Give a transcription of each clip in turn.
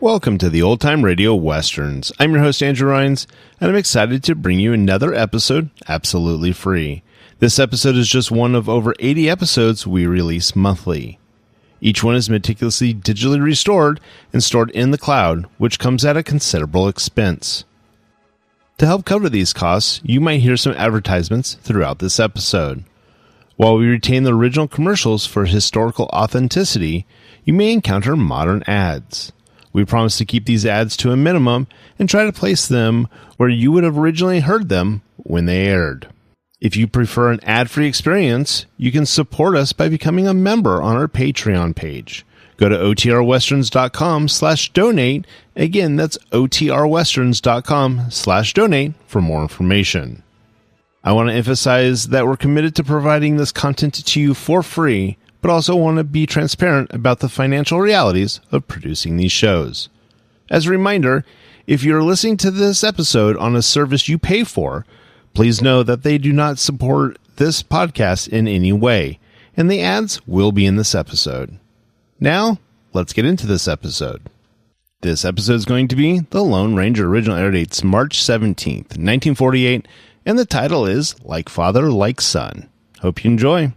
Welcome to the Old Time Radio Westerns. I'm your host, Andrew Rhynes, and I'm excited to bring you another episode absolutely free. This episode is just one of over 80 episodes we release monthly. Each one is meticulously digitally restored and stored in the cloud, which comes at a considerable expense. To help cover these costs, you might hear some advertisements throughout this episode. While we retain the original commercials for historical authenticity, you may encounter modern ads. We promise to keep these ads to a minimum and try to place them where you would have originally heard them when they aired. If you prefer an ad-free experience, you can support us by becoming a member on our Patreon page. Go to otrwesterns.com/donate. Again, that's otrwesterns.com/donate for more information. I want to emphasize that we're committed to providing this content to you for free, but also want to be transparent about the financial realities of producing these shows. As a reminder, if you're listening to this episode on a service you pay for, please know that they do not support this podcast in any way, and the ads will be in this episode. Now, let's get into this episode. This episode is going to be The Lone Ranger. Original air dates March 17th, 1948, and the title is Like Father, Like Son. Hope you enjoy.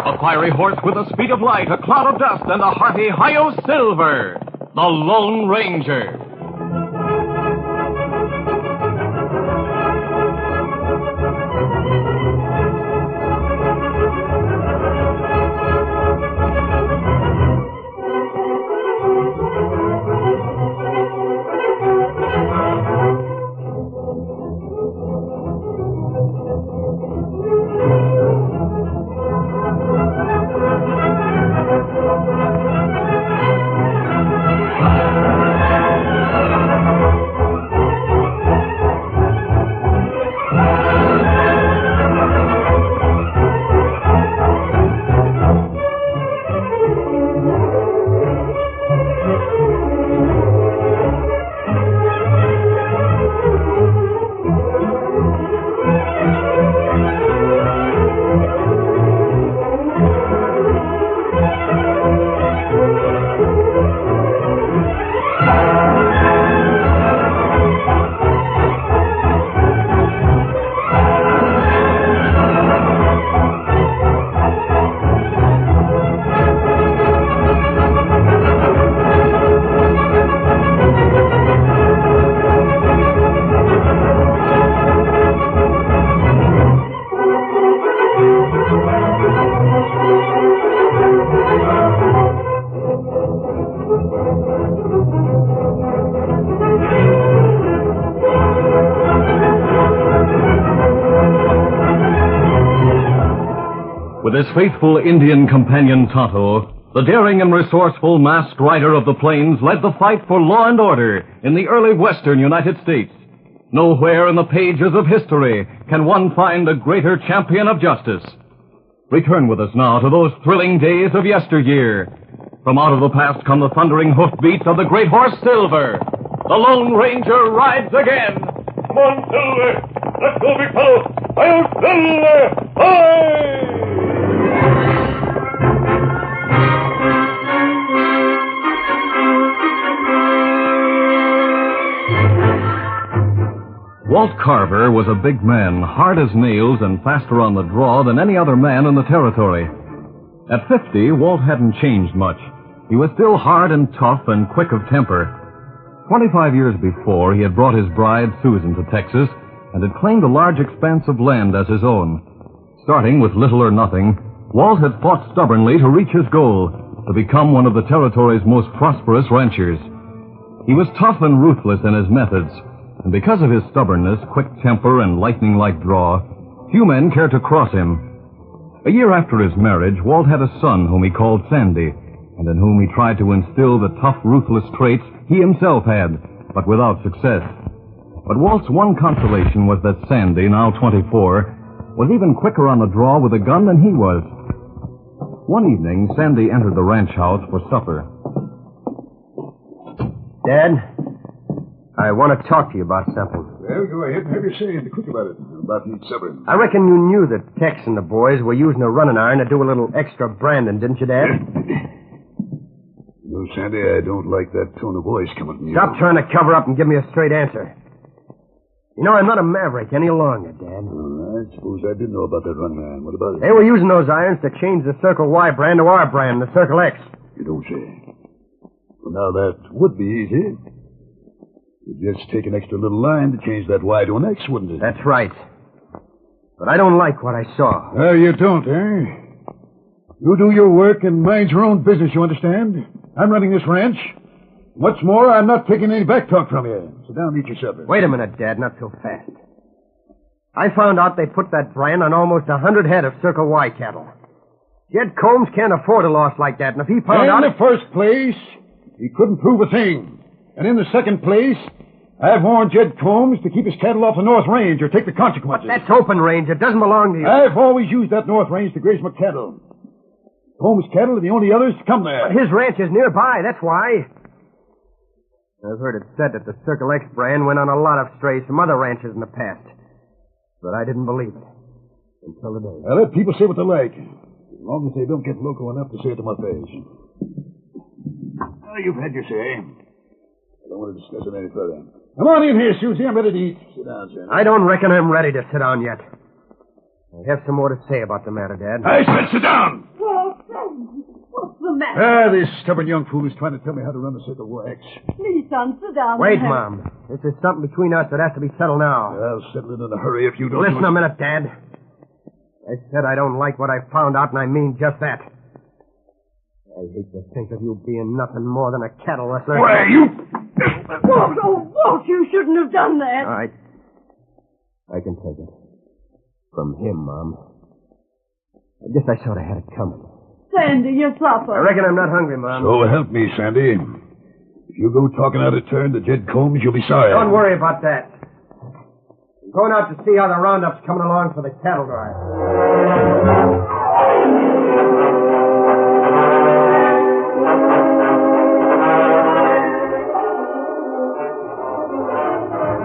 A fiery horse with the speed of light, a cloud of dust, and a hearty Hi-Yo Silver, the Lone Ranger. With his faithful Indian companion Tonto, the daring and resourceful masked rider of the plains led the fight for law and order in the early western United States. Nowhere in the pages of history can one find a greater champion of justice. Return with us now to those thrilling days of yesteryear. From out of the past come the thundering hoofbeats of the great horse Silver. The Lone Ranger rides again. Come on, Silver! Let's go, big fellow! Hi-Yo Silver! Hi! Walt Carver was a big man, hard as nails and faster on the draw than any other man in the territory. At 50, Walt hadn't changed much. He was still hard and tough and quick of temper. 25 years before, he had brought his bride, Susan, to Texas and had claimed a large expanse of land as his own. Starting with little or nothing, Walt had fought stubbornly to reach his goal, to become one of the territory's most prosperous ranchers. He was tough and ruthless in his methods, and because of his stubbornness, quick temper, and lightning-like draw, few men cared to cross him. A year after his marriage, Walt had a son whom he called Sandy, and in whom he tried to instill the tough, ruthless traits he himself had, but without success. But Walt's one consolation was that Sandy, now 24, was even quicker on the draw with a gun than he was. One evening, Sandy entered the ranch house for supper. Dad, I want to talk to you about something. Well, go ahead and have your say and be quick about it. About each supper. I reckon you knew that Tex and the boys were using a running iron to do a little extra branding, didn't you, Dad? No, Sandy, I don't like that tone of voice coming from you. Stop trying to cover up and give me a straight answer. You know, I'm not a maverick any longer, Dad. I suppose I did know about that running iron. What about it? They were using those irons to change the Circle Y brand to our brand, the Circle X. You don't say. Well, now, that would be easy. You'd just take an extra little line to change that Y to an X, wouldn't it? That's right. But I don't like what I saw. Well, you don't, eh? You do your work and mind your own business, you understand? I'm running this ranch. What's more, I'm not taking any back talk from you. Sit down and eat your supper. Wait a minute, Dad, not so fast. I found out they put that brand on almost 100 head of Circle Y cattle. Jed Combs can't afford a loss like that, and if he found out... In the first place, he couldn't prove a thing. And in the second place, I've warned Jed Combs to keep his cattle off the North Range or take the consequences. That's open range. It doesn't belong to you. I've always used that North Range to graze my cattle. Combs' cattle are the only others to come there. But his ranch is nearby, that's why. I've heard it said that the Circle X brand went on a lot of strays from other ranches in the past. But I didn't believe it. Until today. Now, let people say what they like. As long as they don't get local enough to say it to my face. Well, you've had your say. I don't want to discuss it any further. Come on in here, Susie. I'm ready to eat. Sit down, Sandy. I don't reckon I'm ready to sit down yet. I have some more to say about the matter, Dad. I said sit down! What's the matter? This stubborn young fool is trying to tell me how to run the Circle X. Please, son, sit down. Wait, Mom. This is something between us that has to be settled now. I'll settle it in a hurry if you don't... Listen a minute, Dad. I said I don't like what I found out, and I mean just that. I hate to think of you being nothing more than a cattle rustler. Why, you... Walt, you shouldn't have done that. All right. I can take it. From him, Mom. I guess I sort of had it coming. Sandy, your supper. I reckon I'm not hungry, Mom. So help me, Sandy. If you go talking out of turn to Jed Combs, you'll be sorry. Don't worry about that. I'm going out to see how the roundup's coming along for the cattle drive.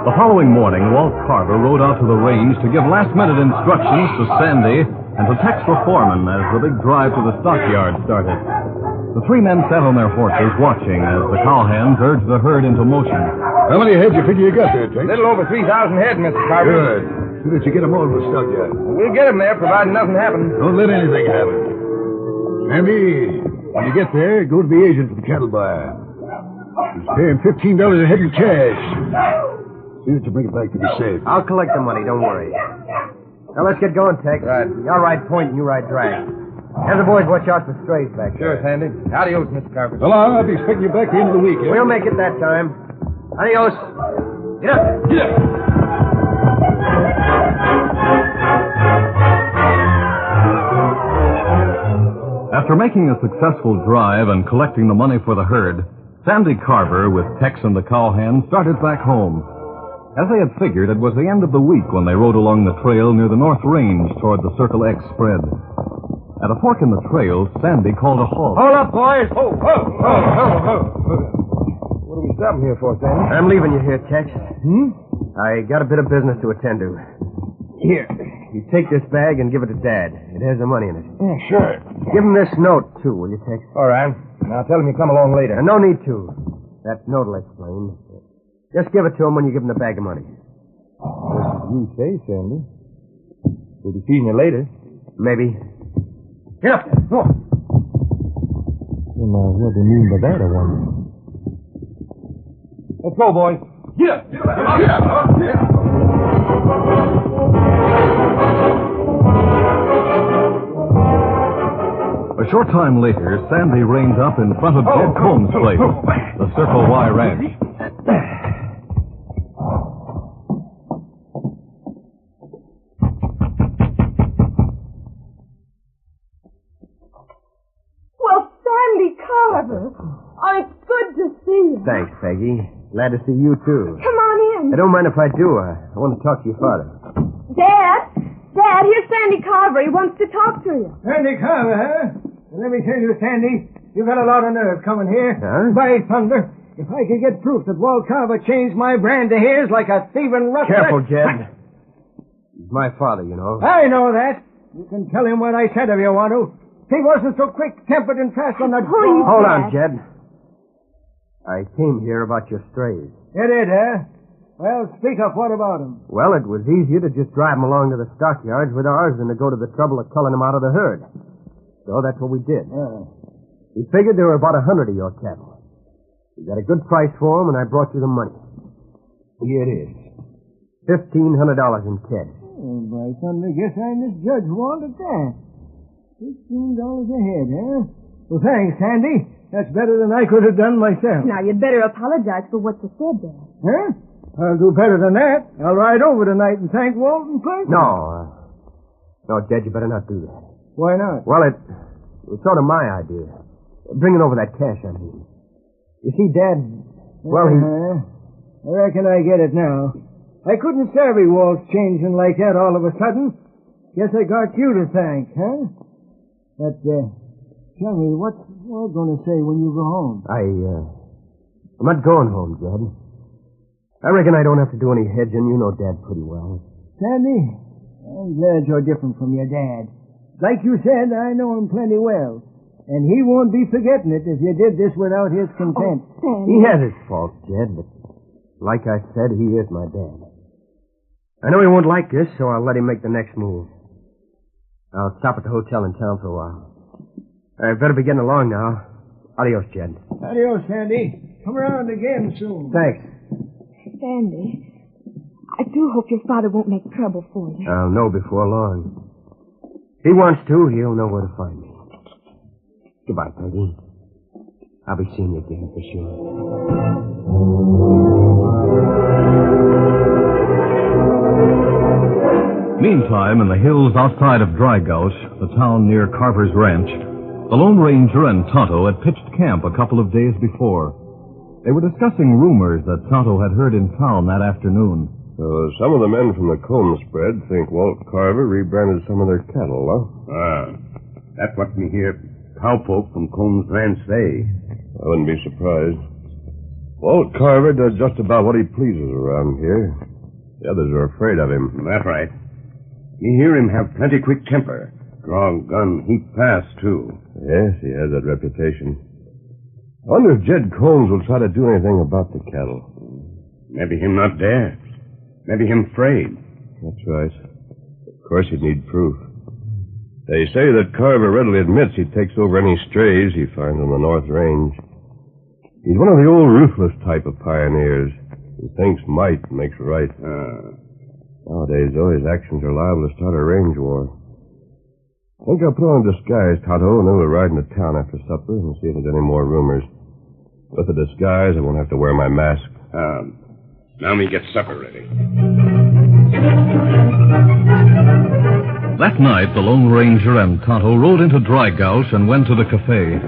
The following morning, Walt Carver rode out to the range to give last-minute instructions to Sandy and to Tex the foreman as the big drive to the stockyard started. The three men sat on their horses watching as the cowhands urged the herd into motion. How many heads you figure you got there, Tex? A little over 3,000 head, Mr. Carver. Good. Soon as you get them all to the stockyard. We'll get them there, providing nothing happens. Don't let anything happen. Sandy, when you get there, go to the agent for the cattle buyer. He's paying $15 a head in cash. See that you bring it back to be safe. I'll collect the money, don't worry. Now, let's get going, Tex. Right. I'll ride point and you ride drag. Have the boys watch out for strays back there. Sure, Sandy. Adios, Mr. Carver. So long. I'll be expecting you back at the end of the week. We'll make it that time. Adios. Get up there. Get up. After making a successful drive and collecting the money for the herd, Sandy Carver, with Tex and the cowhands, started back home. As they had figured, it was the end of the week when they rode along the trail near the North Range toward the Circle X spread. At a fork in the trail, Sandy called a halt. Hold up, boys. Ho. What are we stopping here for, Sandy? I'm leaving you here, Tex. I got a bit of business to attend to. Here, you take this bag and give it to Dad. It has the money in it. Yeah, sure. Give him this note, too, will you, Tex? All right. Now tell him you come along later. No need to. That note will explain. Just give it to him when you give him the bag of money. You say, Sandy. We'll be seeing you later. Maybe. Get up there. Go on. Well, what do you mean by that, I wonder? Let's go, boys. Get up. Get up. A short time later, Sandy reined up in front of Jed Combs' place, the Circle Y Ranch. Well, Sandy Carver, it's good to see you. Thanks, Peggy. Glad to see you, too. Come on in. I don't mind if I do. I want to talk to your father. Dad, here's Sandy Carver. He wants to talk to you. Sandy Carver, huh? Well, let me tell you, Sandy, you got a lot of nerve coming here. Huh? By thunder. If I could get proof that Walt Carver changed my brand to his like a thieving rustler... Careful, Jed. He's my father, you know. I know that. You can tell him what I said if you want to. He wasn't so quick-tempered and fast on the... Hold on, Jed. I came here about your strays. You did, huh? Well, speak up. What about them? Well, it was easier to just drive them along to the stockyards with ours than to go to the trouble of culling them out of the herd. So that's what we did. We figured there were about 100 of your cattle. We got a good price for them, and I brought you the money. Here it is. $1,500 in cash. Oh, by thunder, guess I misjudged Walt at that. $15 a head, huh? Well, thanks, Sandy. That's better than I could have done myself. Now, you'd better apologize for what you said there. Huh? I'll do better than that. I'll ride over tonight and thank Walt in person. No, Jed, you better not do that. Why not? Well, it was sort of my idea. Bringing over that cash, I mean. You see, Dad, well, I reckon I get it now. I couldn't savvy Walt's changing like that all of a sudden. Guess I got you to thank, huh? But, tell me, what's Walt going to say when you go home? I'm not going home, Jed. I reckon I don't have to do any hedging. You know Dad pretty well. Sandy, I'm glad you're different from your dad. Like you said, I know him plenty well. And he won't be forgetting it if you did this without his consent. Oh, he has his faults, Jed, but like I said, he is my dad. I know he won't like this, so I'll let him make the next move. I'll stop at the hotel in town for a while. I better be getting along now. Adios, Jed. Adios, Sandy. Come around again soon. Thanks. Sandy, I do hope your father won't make trouble for you. I'll know before long. If he wants to, he'll know where to find me. Goodbye, Peggy. I'll be seeing you again for sure. Meantime, in the hills outside of Dry Gulch, the town near Carver's Ranch, the Lone Ranger and Tonto had pitched camp a couple of days before. They were discussing rumors that Tonto had heard in town that afternoon. Some of the men from the Combs spread think Walt Carver rebranded some of their cattle, huh? That's what we hear cowfolk from Combs Ranch say. I wouldn't be surprised. Walt Carver does just about what he pleases around here. The others are afraid of him. That's right. You hear him have plenty quick temper. Draw a gun heap fast, too. Yes, he has that reputation. I wonder if Jed Combs will try to do anything about the cattle. Maybe him not dare. Maybe him afraid. That's right. Of course he'd need proof. They say that Carver readily admits he takes over any strays he finds on the North Range. He's one of the old ruthless type of pioneers who thinks might makes right. Nowadays, though, his actions are liable to start a range war. I think I'll put on a disguise, Tonto, and then we'll ride into town after supper and see if there's any more rumors. With the disguise, I won't have to wear my mask. Now me get supper ready. That night, the Lone Ranger and Tonto rode into Dry Gulch and went to the cafe.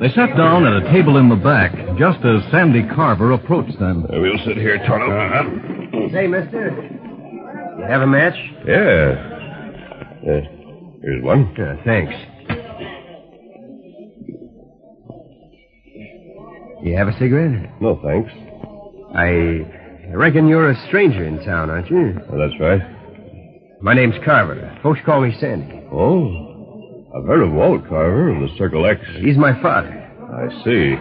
They sat down at a table in the back, just as Sandy Carver approached them. We'll sit here, Tonto. Say, mister, you have a match? Yeah. Here's one. Thanks. You have a cigarette? No, thanks. I reckon you're a stranger in town, aren't you? That's right. My name's Carver. Folks call me Sandy. Oh, I've heard of Walt Carver of the Circle X. He's my father. I see.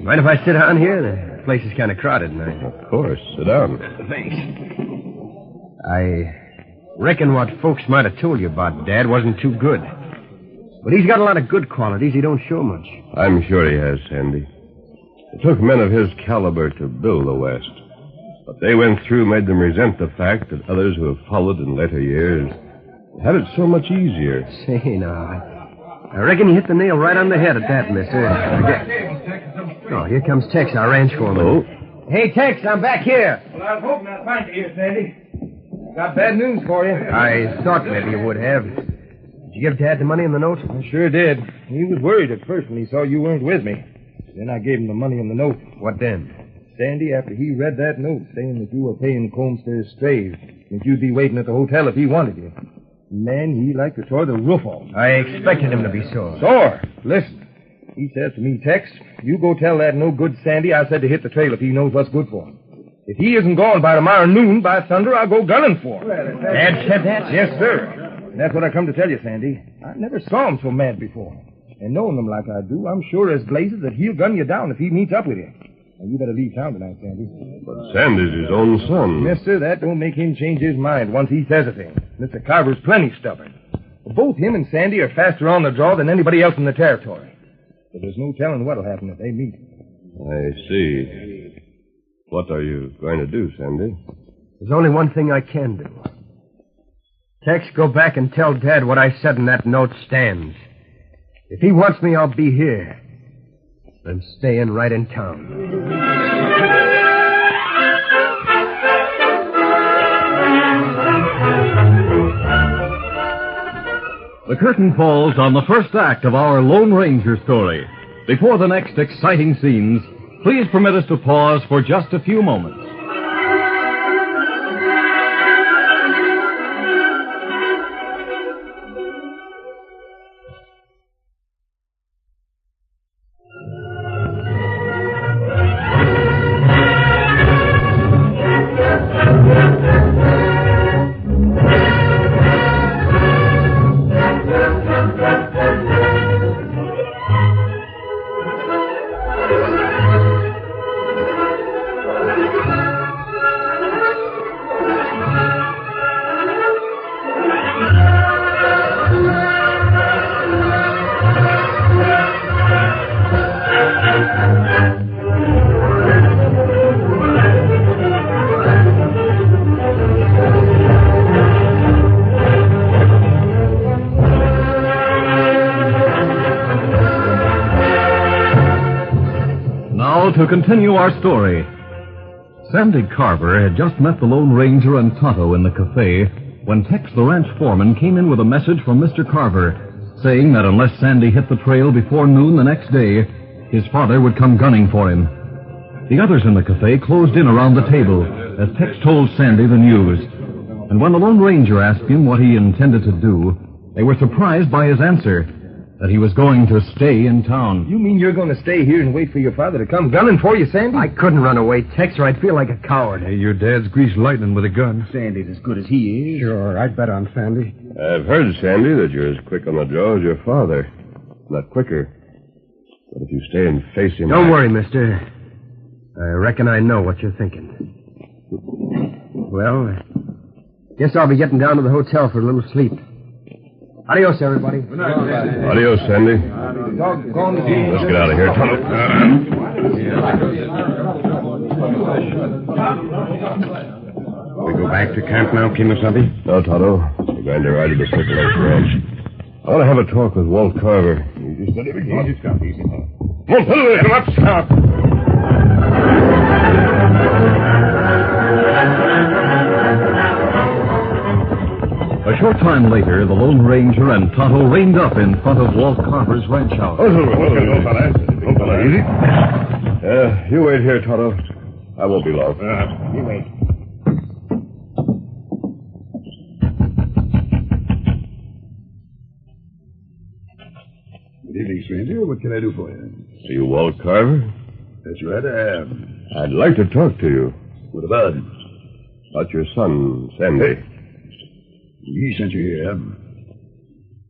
Mind if I sit down here? The place is kind of crowded tonight. Of course. Sit down. Thanks. I reckon what folks might have told you about Dad wasn't too good. But he's got a lot of good qualities he don't show much. I'm sure he has, Sandy. It took men of his caliber to build the West. What they went through made them resent the fact that others who have followed in later years had it so much easier. Say, now, I reckon you hit the nail right on the head at that, mister. Oh, here comes Tex, our ranch foreman. Oh? Hey, Tex, I'm back here. Well, I was hoping I'd find you here, Sandy. Got bad news for you. I thought maybe you would have. Did you give Dad the money in the note? I sure did. He was worried at first when he saw you weren't with me. Then I gave him the money in the note. What then? Sandy, after he read that note saying that you were paying Combs for his strays, that you'd be waiting at the hotel if he wanted you. Man, he like to tore the roof off. I expected him to be sore. Sore? Listen. He says to me, Tex, you go tell that no-good Sandy I said to hit the trail if he knows what's good for him. If he isn't gone by tomorrow noon, by thunder, I'll go gunning for him. Dad said that? Yes, sir. And that's what I come to tell you, Sandy. I never saw him so mad before. And knowing him like I do, I'm sure as blazes that he'll gun you down if he meets up with you. Now, you better leave town tonight, Sandy. But Sandy's his own son. Mister, that don't make him change his mind once he says a thing. Mr. Carver's plenty stubborn. Both him and Sandy are faster on the draw than anybody else in the territory. But there's no telling what'll happen if they meet. I see. What are you going to do, Sandy? There's only one thing I can do. Tex, go back and tell Dad what I said in that note stands. If he wants me, I'll be here. I'm staying right in town. The curtain falls on the first act of our Lone Ranger story. Before the next exciting scenes, please permit us to pause for just a few moments. To continue our story, Sandy Carver had just met the Lone Ranger and Tonto in the cafe when Tex, the ranch foreman, came in with a message from Mr. Carver saying that unless Sandy hit the trail before noon the next day, his father would come gunning for him. The others in the cafe closed in around the table as Tex told Sandy the news. And when the Lone Ranger asked him what he intended to do, they were surprised by his answer, that he was going to stay in town. You mean you're going to stay here and wait for your father to come gunning for you, Sandy? I couldn't run away, Tex, or I'd feel like a coward. Hey, your dad's greased lightning with a gun. Sandy's as good as he is. Sure, I'd bet on Sandy. I've heard, Sandy, that you're as quick on the draw as your father. Not quicker. But if you stay and face him... Don't worry, mister. I reckon I know what you're thinking. Well, guess I'll be getting down to the hotel for a little sleep. Adios, everybody. Good night, Sandy. Adios, Sandy. Let's get out of here, Tonto. We go back to camp now, Kimasabi? No, Tonto. We're going to ride to the Circle H Ranch. I want to have a talk with Walt Carver. You just let him go. Easy, stop, easy. Walt, come up, stop. A short time later, the Lone Ranger and Tonto reined up in front of Walt Carver's ranch house. Easy. You wait here, Tonto. I won't be long. You wait. Good evening, stranger. What can I do for you? Are you Walt Carver? That's right, I am. I'd like to talk to you. What about him? About your son, Sandy. He sent you here.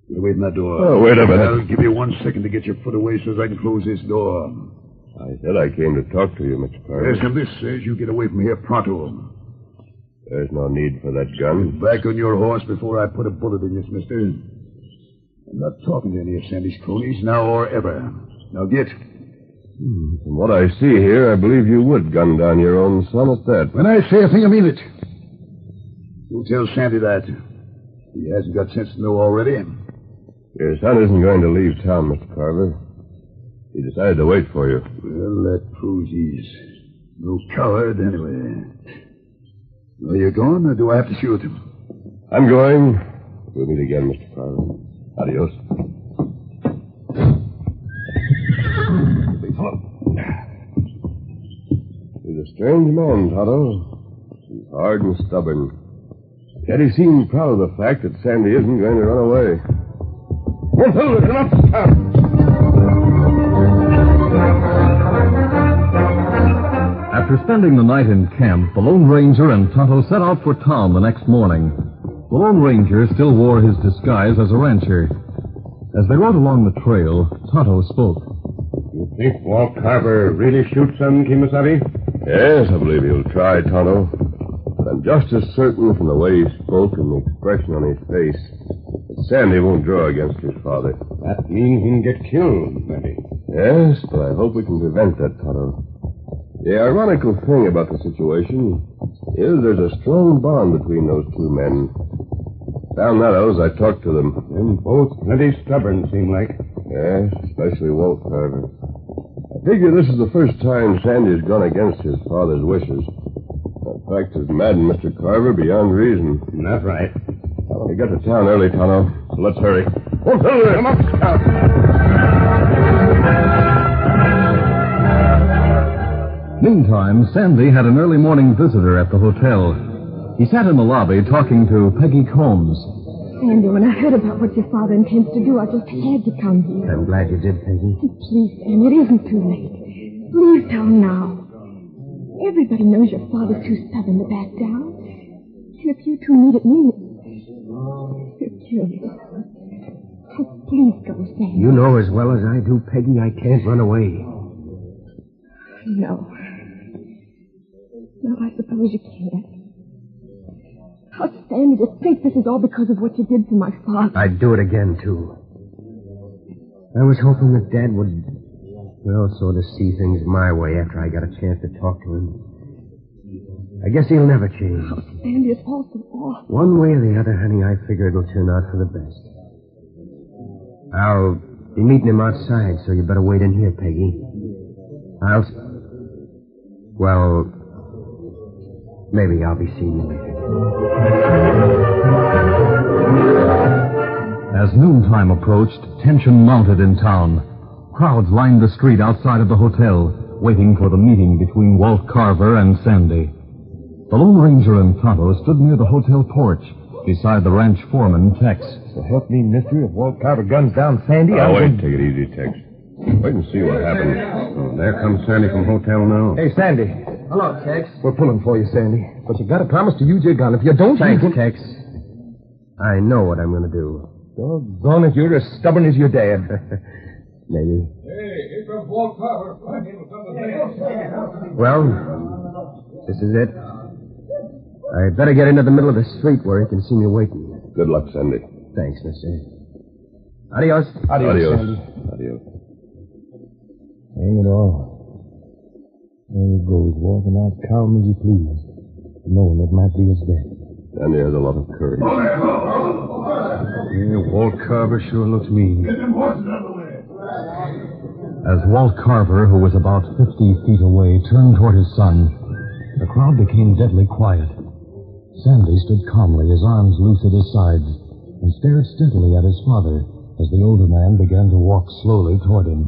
You're waiting that door. Oh, wait a minute. I'll give you 1 second to get your foot away so as I can close this door. I said I came to talk to you, Mr. Carver. Yes, and this says you get away from here pronto. There's no need for that gun. Back on your horse before I put a bullet in this, mister. I'm not talking to any of Sandy's cronies, now or ever. Now get. From what I see here, I believe you would gun down your own son at that. When I say a thing, I mean it. You'll tell Sandy that. He hasn't got sense to know already. Your son isn't going to leave town, Mr. Carver. He decided to wait for you. Well, that proves he's no coward anyway. Are you going, or do I have to shoot him? I'm going. We'll meet again, Mr. Carver. Adios. He's a strange man, Tonto. He's hard and stubborn. Yet he seemed proud of the fact that Sandy isn't going to run away. Won't hold it enough. After spending the night in camp, the Lone Ranger and Tonto set out for town the next morning. The Lone Ranger still wore his disguise as a rancher. As they rode along the trail, Tonto spoke. You think Walt Carver really shoots them, Kimasabi? Yes, I believe he'll try, Tonto. But I'm just as certain from the way he spoke and the expression on his face that Sandy won't draw against his father. That means he can get killed, maybe. Yes, but I hope we can prevent that, Tonto. The ironical thing about the situation is there's a strong bond between those two men. Down Meadows, I talked to them. Them both plenty stubborn, seem like. Yes, especially Walt Carver. I figure this is the first time Sandy's gone against his father's wishes. In fact, it's maddened Mr. Carver beyond reason. That's right. We got to town early, Tonto. So let's hurry. Come up, Scout. Meantime, Sandy had an early morning visitor at the hotel. He sat in the lobby talking to Peggy Combs. Sandy, when I heard about what your father intends to do, I just had to come here. I'm glad you did, Peggy. Please, Sandy, it isn't too late. Please tell now. Everybody knows your father's too stubborn to back down. And if you two meet at me, you're curious. Oh, please go, Sandy. You know as well as I do, Peggy, I can't run away. No. No, I suppose you can't. Oh, Sandy, to think this is all because of what you did for my father. I'd do it again, too. I was hoping that Dad would, well, sort of see things my way after I got a chance to talk to him. I guess he'll never change. Oh, Sandy, it's all so awful. One way or the other, honey, I figure it'll turn out for the best. I'll be meeting him outside, so you better wait in here, Peggy. Well, maybe I'll be seeing you later. As noontime approached, tension mounted in town. Crowds lined the street outside of the hotel, waiting for the meeting between Walt Carver and Sandy. The Lone Ranger and Tonto stood near the hotel porch, beside the ranch foreman, Tex. So help me, mister, if Walt Carver guns down Sandy, Wait, take it easy, Tex. Wait and see what happens. Oh, there comes Sandy from hotel now. Hey, Sandy. Hello, Tex. We're pulling for you, Sandy. But you gotta promise to use your gun. If you don't, Thanks, you can... Tex. I know what I'm going to do. Doggone it, you're as stubborn as your dad. Maybe. Hey, here comes Walt Carver. Well, this is it. I'd better get into the middle of the street where he can see me waiting. Good luck, Sandy. Thanks, mister. Adios. Adios, Sandy. Adios. Hang it all. There he goes, walking out calm as you please, knowing it might be his death. Sandy has a lot of courage. Yeah, Walt Carver sure looks mean. As Walt Carver, who was about 50 feet away, turned toward his son, the crowd became deadly quiet. Sandy stood calmly, his arms loose at his sides, and stared steadily at his father as the older man began to walk slowly toward him.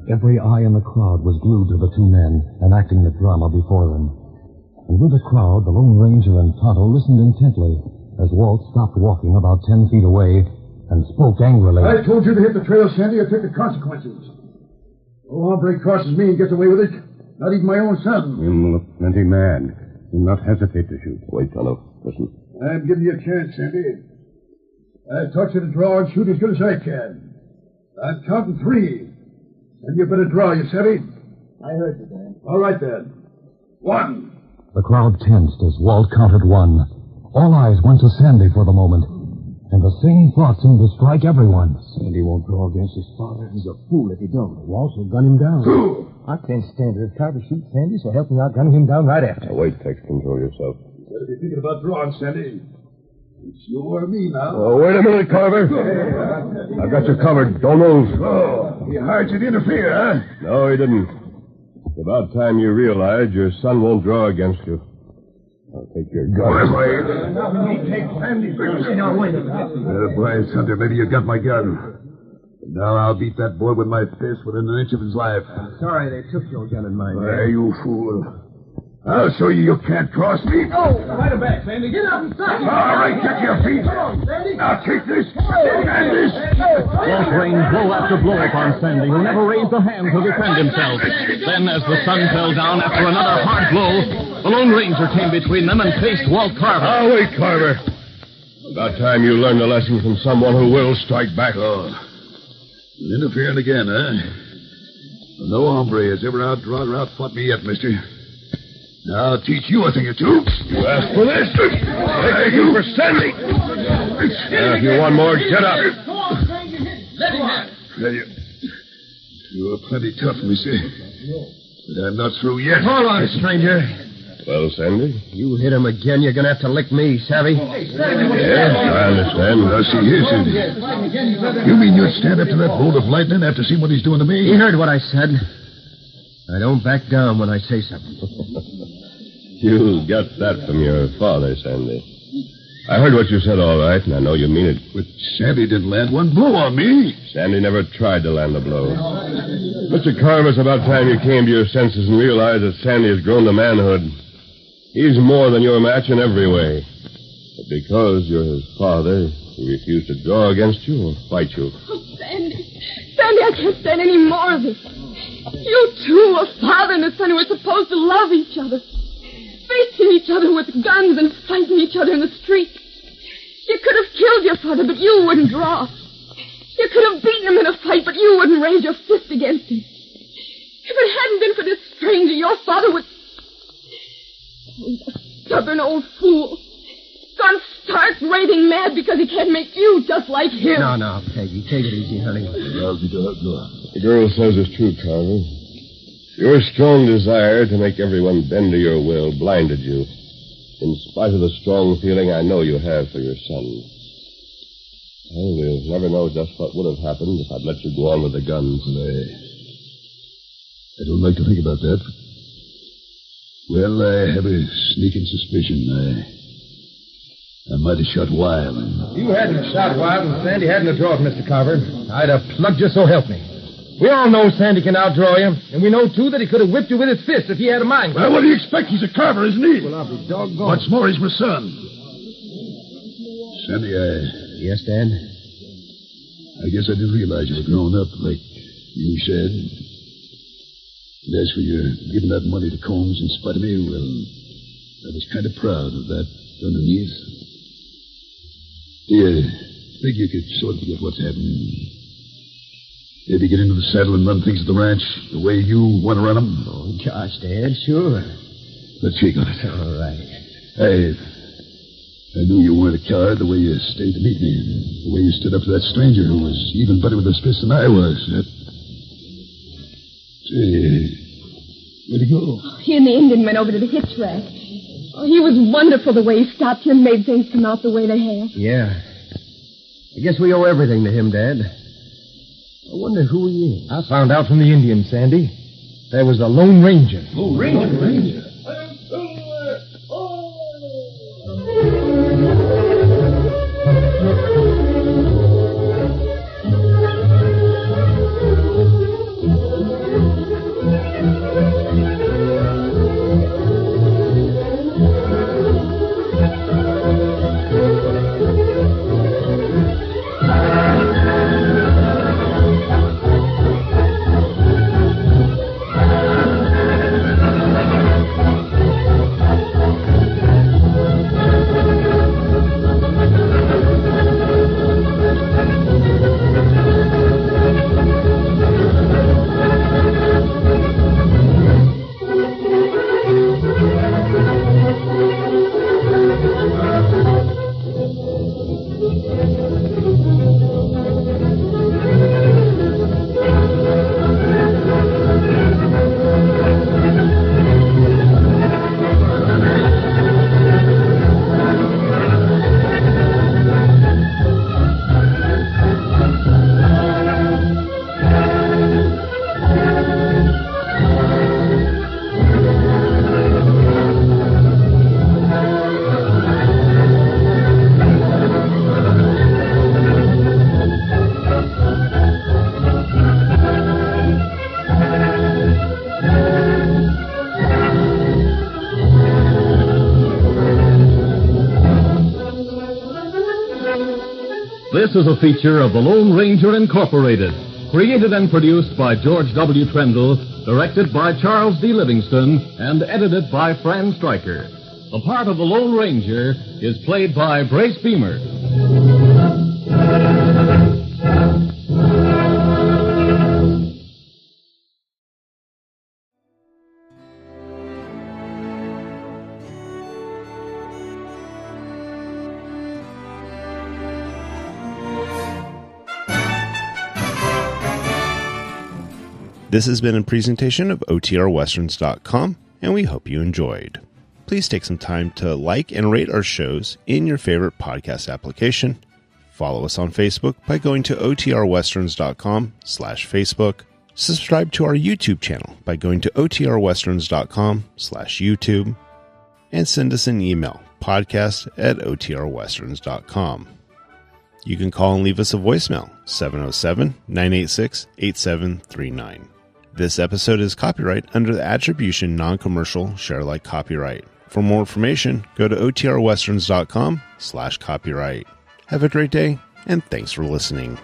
Every eye in the crowd was glued to the two men, enacting the drama before them. And with the crowd, the Lone Ranger and Tonto listened intently as Walt stopped walking about 10 feet away and spoke angrily. I told you to hit the trail, Sandy, or take the consequences. No hombre crosses me and gets away with it. Not even my own son. Him look plenty mad. Do not hesitate to shoot. Wait, Tonto. Listen. I'm giving you a chance, Sandy. I taught you to draw and shoot as good as I can. I'm counting 3. And you better draw, you savvy? I heard you, Dad. All right, then. 1. The crowd tensed as Walt counted 1. All eyes went to Sandy for the moment, and the same thought seemed to strike everyone. Sandy won't draw against his father. He's a fool if he don't. Walt will gun him down. 2. I can't stand it. If Carver shoots Sandy, so help me out gunning him down right after. Now, wait, Tex. Control yourself. You better be thinking about drawing, Sandy. It's you or me now. Oh, wait a minute, Carver. I've got you covered. Don't move. Oh, he hired you to interfere, huh? No, he didn't. It's about time you realized your son won't draw against you. I'll take your gun. Wait. Take Sandy first. Boy, Hunter, maybe you got my gun. But now I'll beat that boy with my fist within an inch of his life. Sorry they took your gun and mine. Hey, you fool. I'll show you can't cross me. Oh, fight him back, Sandy. Get out and stop him. All right, get your feet. Now take this and this. Walt rained blow after blow upon Sandy, who never raised a hand to defend himself. Then, as the sun fell down after another hard blow, the Lone Ranger came between them and faced Walt Carver. Oh, wait, Carver. About time you learned a lesson from someone who will strike back. Oh. Interfering again, huh? No hombre has ever out-fought me yet, mister. Now I'll teach you a thing or two. You asked for this. Thank you for Sandy. Now, if you want more, get up. Let him have it. You're plenty tough, mister. But I'm not through yet. Hold on, stranger. Well, Sandy? You hit him again, you're gonna have to lick me, savvy? Yes, I understand. Now, see here, Sandy. You mean you'd stand up to that bolt of lightning after seeing what he's doing to me? You heard what I said. I don't back down when I say something. You got that from your father, Sandy. I heard what you said all right, and I know you mean it. But Sandy didn't land one blow on me. Sandy never tried to land a blow. Mr. Carver, it's about time you came to your senses and realized that Sandy has grown to manhood. He's more than your match in every way. But because you're his father, he refused to draw against you or fight you. Oh, Sandy. Sandy, I can't stand any more of this. You two, a father and a son who are supposed to love each other. Facing each other with guns and fighting each other in the street. You could have killed your father, but you wouldn't draw. You could have beaten him in a fight, but you wouldn't raise your fist against him. If it hadn't been for this stranger, your father would... He's a stubborn old fool. Gone stark raving mad because he can't make you just like him. No, Peggy, take it easy, honey. The girl says it's true, Carver. Your strong desire to make everyone bend to your will blinded you, in spite of the strong feeling I know you have for your son. Well, we'll never know just what would have happened if I'd let you go on with the guns. I don't like to think about that. Well, I have a sneaking suspicion. I might have shot Wild. You hadn't shot Wild and Sandy hadn't drawn, Mr. Carver. I'd have plugged you, so help me. We all know Sandy can outdraw you, and we know, too, that he could have whipped you with his fist if he had a mind. Well, what do you expect? He's a Carver, isn't he? Well, I'll be doggone. What's more, he's my son. Sandy, Yes, Dad? I guess I didn't realize you were grown up, like you said. And as for your giving that money to Combs in spite of me, well, I was kind of proud of that underneath. Do you think you could sort of get what's happening? Maybe get into the saddle and run things at the ranch the way you want to run them? Oh, gosh, Dad, sure. Let's shake on it. All right. I knew you weren't a coward the way you stayed to meet me, and the way you stood up to that stranger who was even better with his fist than I was. Say, where'd he go? He and the Indian went over to the hitch rack. Oh, he was wonderful the way he stopped you and made things come out the way they have. Yeah. I guess we owe everything to him, Dad. I wonder who he is. I found out from the Indian, Sandy. There was a Lone Ranger. Oh, Ranger. This is a feature of the Lone Ranger Incorporated, created and produced by George W. Trendle, directed by Charles D. Livingston, and edited by Fran Stryker. The part of the Lone Ranger is played by Brace Beamer. This has been a presentation of OTRWesterns.com, and we hope you enjoyed. Please take some time to like and rate our shows in your favorite podcast application. Follow us on Facebook by going to OTRWesterns.com/Facebook. Subscribe to our YouTube channel by going to OTRWesterns.com/YouTube. And send us an email, podcast@OTRWesterns.com. You can call and leave us a voicemail, 707-986-8739. This episode is copyright under the Attribution Non-Commercial Share-alike copyright. For more information, go to OTRWesterns.com/copyright. Have a great day, and thanks for listening.